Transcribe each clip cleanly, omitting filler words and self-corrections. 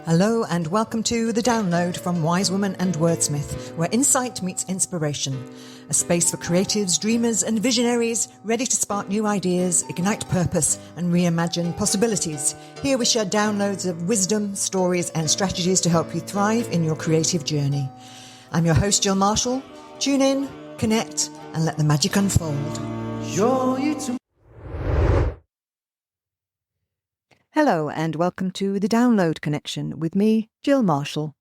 Hello and welcome to The Download from Wise Woman and Wordsmith, where insight meets inspiration. A space for creatives, dreamers and visionaries ready to spark new ideas, ignite purpose and reimagine possibilities. Here we share downloads of wisdom, stories and strategies to help you thrive in your creative journey. I'm your host, Jill Marshall. Tune in, connect and let the magic unfold. Hello and welcome to The Download Connection with me, Jill Marshall.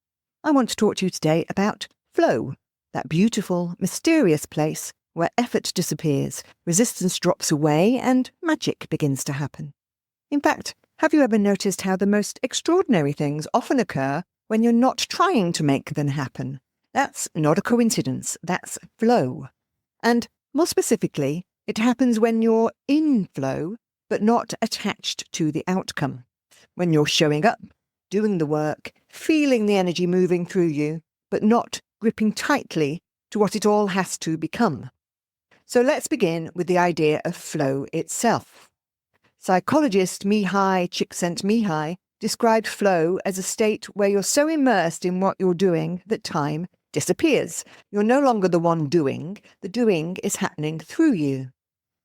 I want to talk to you today about flow, that beautiful, mysterious place where effort disappears, resistance drops away and magic begins to happen. In fact, have you ever noticed how the most extraordinary things often occur when you're not trying to make them happen? That's not a coincidence, that's flow. And more specifically, it happens when you're in flow but not attached to the outcome. When you're showing up, doing the work, feeling the energy moving through you, but not gripping tightly to what it all has to become. So let's begin with the idea of flow itself. Psychologist Mihai Csikszentmihalyi described flow as a state where you're so immersed in what you're doing that time disappears. You're no longer the one doing, the doing is happening through you.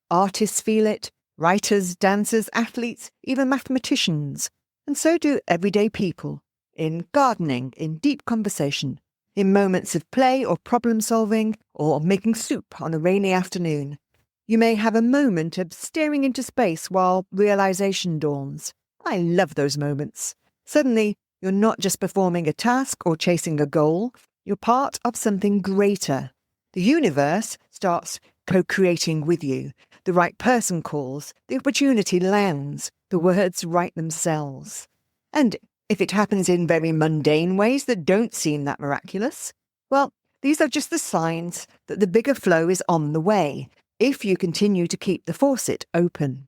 Artists feel it, writers, dancers, athletes, even mathematicians. And so do everyday people, in gardening, in deep conversation, in moments of play or problem solving, or making soup on a rainy afternoon. You may have a moment of staring into space while realization dawns. I love those moments. Suddenly, you're not just performing a task or chasing a goal, you're part of something greater. The universe starts co-creating with you. The right person calls, the opportunity lands, the words write themselves. And if it happens in very mundane ways that don't seem that miraculous, well, these are just the signs that the bigger flow is on the way, if you continue to keep the faucet open.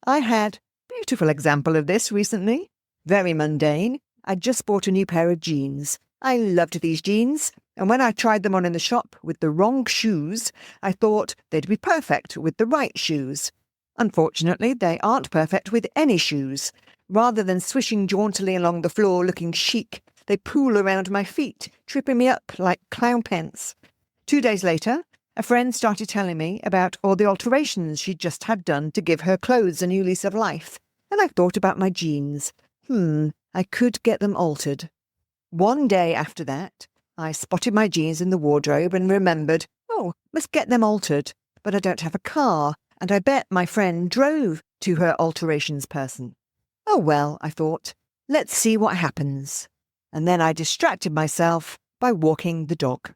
I had a beautiful example of this recently. Very mundane. I just bought a new pair of jeans. I loved these jeans, and when I tried them on in the shop with the wrong shoes, I thought they'd be perfect with the right shoes. Unfortunately, they aren't perfect with any shoes. Rather than swishing jauntily along the floor looking chic, they pool around my feet, tripping me up like clown pence. 2 days later, a friend started telling me about all the alterations she'd just had done to give her clothes a new lease of life, and I thought about my jeans. I could get them altered. One day after that, I spotted my jeans in the wardrobe and remembered, must get them altered, but I don't have a car, and I bet my friend drove to her alterations person. Oh well, I thought, let's see what happens. And then I distracted myself by walking the dog.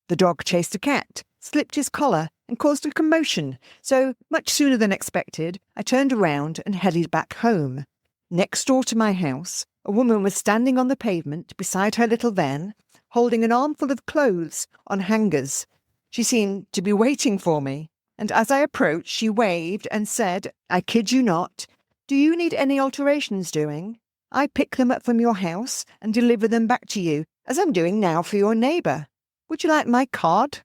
The dog chased a cat, slipped his collar, and caused a commotion, so much sooner than expected, I turned around and headed back home. Next door to my house, a woman was standing on the pavement beside her little van, holding an armful of clothes on hangers. She seemed to be waiting for me, and as I approached, she waved and said, I kid you not, do you need any alterations doing? I pick them up from your house and deliver them back to you, as I'm doing now for your neighbour. Would you like my card?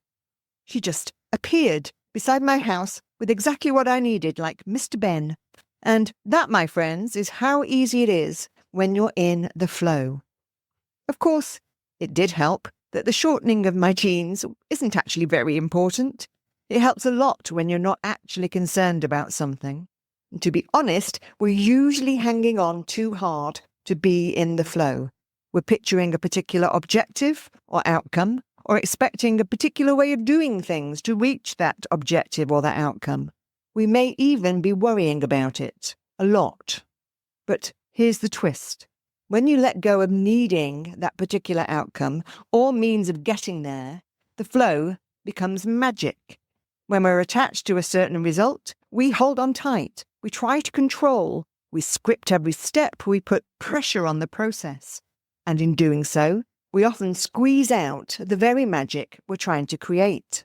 She just appeared beside my house with exactly what I needed, like Mr. Ben. And that, my friends, is how easy it is when you're in the flow. Of course, it did help that the shortening of my jeans isn't actually very important. It helps a lot when you're not actually concerned about something. And to be honest, we're usually hanging on too hard to be in the flow. We're picturing a particular objective or outcome, or expecting a particular way of doing things to reach that objective or that outcome. We may even be worrying about it a lot. But here's the twist. When you let go of needing that particular outcome or means of getting there, the flow becomes magic. When we're attached to a certain result, we hold on tight, we try to control, we script every step, we put pressure on the process. And in doing so, we often squeeze out the very magic we're trying to create.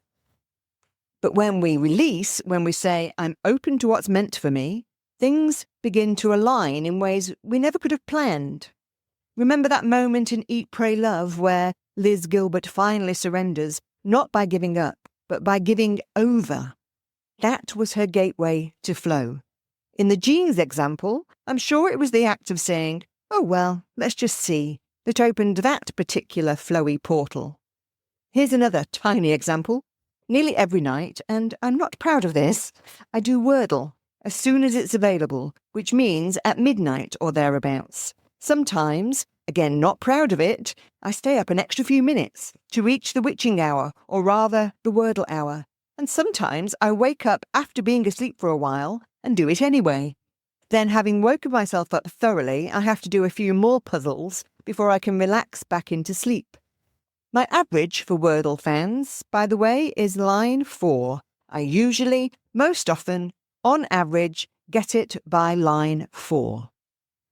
But when we release, when we say, I'm open to what's meant for me, things begin to align in ways we never could have planned. Remember that moment in Eat, Pray, Love where Liz Gilbert finally surrenders, not by giving up, but by giving over. That was her gateway to flow. In the jeans example, I'm sure it was the act of saying, Oh well, let's just see, that opened that particular flowy portal. Here's another tiny example. Nearly every night, and I'm not proud of this, I do Wordle as soon as it's available, which means at midnight or thereabouts. Sometimes, again not proud of it, I stay up an extra few minutes to reach the witching hour, or rather the Wordle hour. And sometimes I wake up after being asleep for a while and do it anyway. Then, having woken myself up thoroughly, I have to do a few more puzzles before I can relax back into sleep. My average for Wordle fans, by the way, is line 4. I usually, most often, on average, get it by line 4.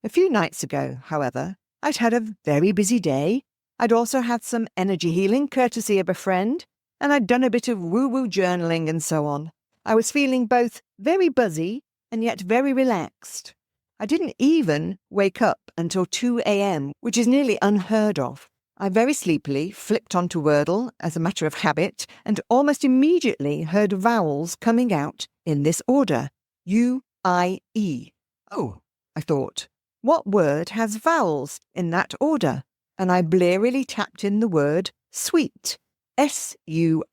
A few nights ago, however, I'd had a very busy day. I'd also had some energy healing courtesy of a friend, and I'd done a bit of woo-woo journaling and so on. I was feeling both very buzzy and yet very relaxed. I didn't even wake up until 2 a.m., which is nearly unheard of. I very sleepily flipped onto Wordle as a matter of habit and almost immediately heard vowels coming out in this order. U-I-E. Oh, I thought, what word has vowels in that order? And I blearily tapped in the word sweet. S-U-I-T-E.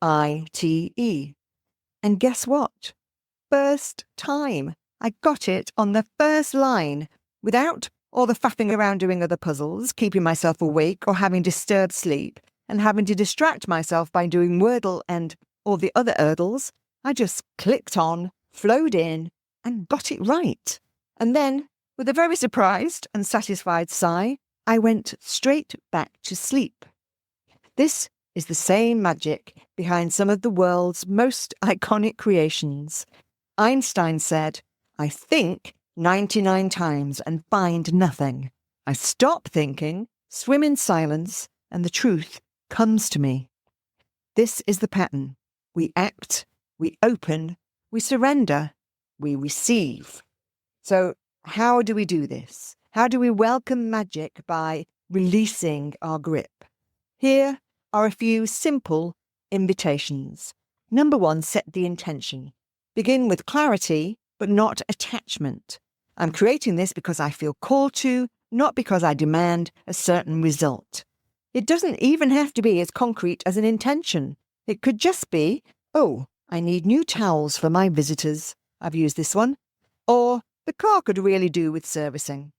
And guess what? First time. I got it on the first line, without all the faffing around doing other puzzles, keeping myself awake or having disturbed sleep, and having to distract myself by doing Wordle and all the other Erdles. I just clicked on, flowed in, and got it right. And then, with a very surprised and satisfied sigh, I went straight back to sleep. This is the same magic behind some of the world's most iconic creations. Einstein said, "I think 99 times and find nothing. I stop thinking, swim in silence, and the truth comes to me." This is the pattern. We act, we open, we surrender, we receive. So how do we do this? How do we welcome magic by releasing our grip? Here are a few simple invitations. Number 1, set the intention. Begin with clarity, but not attachment. I'm creating this because I feel called to, not because I demand a certain result. It doesn't even have to be as concrete as an intention. It could just be, oh, I need new towels for my visitors. I've used this one. Or, the car could really do with servicing.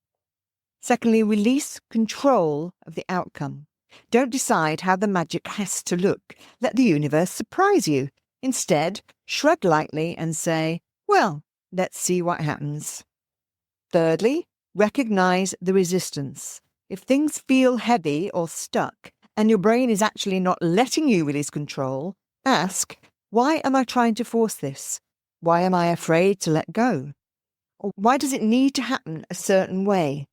Secondly, release control of the outcome. Don't decide how the magic has to look. Let the universe surprise you. Instead, shrug lightly and say, well, let's see what happens. Thirdly, recognize the resistance. If things feel heavy or stuck, and your brain is actually not letting you release control, ask, why am I trying to force this? Why am I afraid to let go? Or why does it need to happen a certain way?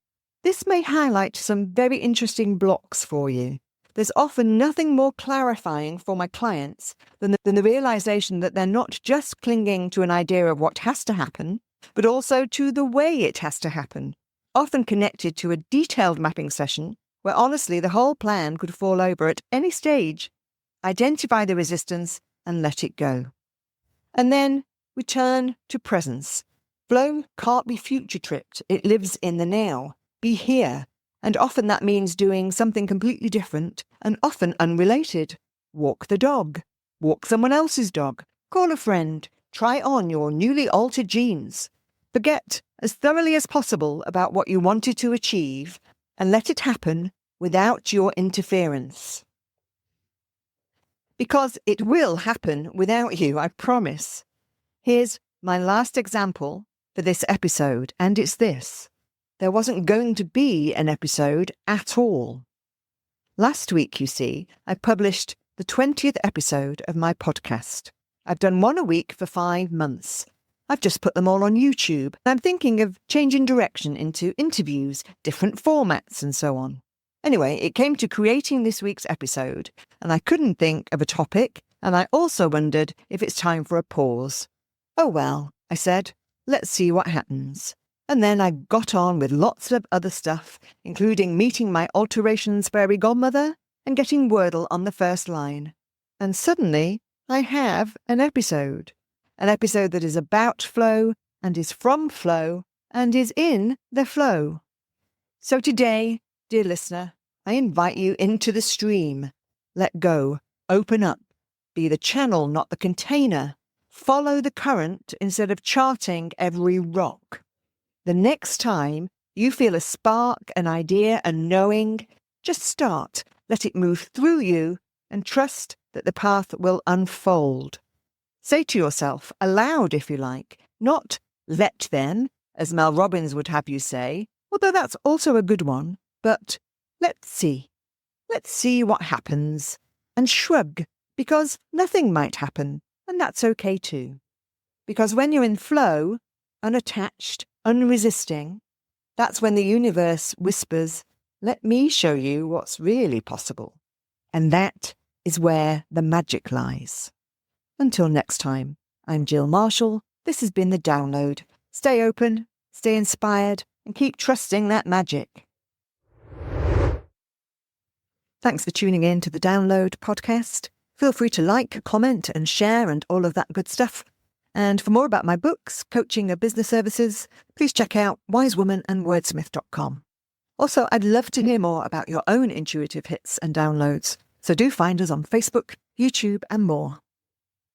This may highlight some very interesting blocks for you. There's often nothing more clarifying for my clients than the realization that they're not just clinging to an idea of what has to happen, but also to the way it has to happen, often connected to a detailed mapping session where honestly the whole plan could fall over at any stage. Identify the resistance and let it go. And then return to presence. Flow can't be future-tripped. It lives in the now. Be here. And often that means doing something completely different and often unrelated. Walk the dog. Walk someone else's dog. Call a friend. Try on your newly altered jeans. Forget as thoroughly as possible about what you wanted to achieve and let it happen without your interference. Because it will happen without you, I promise. Here's my last example for this episode, and it's this. There wasn't going to be an episode at all. Last week, you see, I published the 20th episode of my podcast. I've done one a week for 5 months. I've just put them all on YouTube. I'm thinking of changing direction into interviews, different formats and so on. Anyway, it came to creating this week's episode, and I couldn't think of a topic, and I also wondered if it's time for a pause. Oh well, I said, let's see what happens. And then I got on with lots of other stuff, including meeting my alterations fairy godmother and getting Wordle on the first line. And suddenly, I have an episode that is about flow and is from flow and is in the flow. So today, dear listener, I invite you into the stream. Let go, open up, be the channel, not the container. Follow the current instead of charting every rock. The next time you feel a spark, an idea, a knowing, just start. Let it move through you and trust that the path will unfold. Say to yourself, aloud if you like, not let them, as Mel Robbins would have you say, although that's also a good one, but let's see. Let's see what happens. And shrug, because nothing might happen, and that's okay too. Because when you're in flow, unattached, unresisting, that's when the universe whispers, let me show you what's really possible. And that is where the magic lies. Until next time, I'm Jill Marshall. This has been The Download. Stay open, stay inspired, and keep trusting that magic. Thanks for tuning in to The Download podcast. Feel free to like, comment, and share, and all of that good stuff. And for more about my books, coaching, or business services, please check out wisewomanandwordsmith.com. Also, I'd love to hear more about your own intuitive hits and downloads. So do find us on Facebook, YouTube, and more.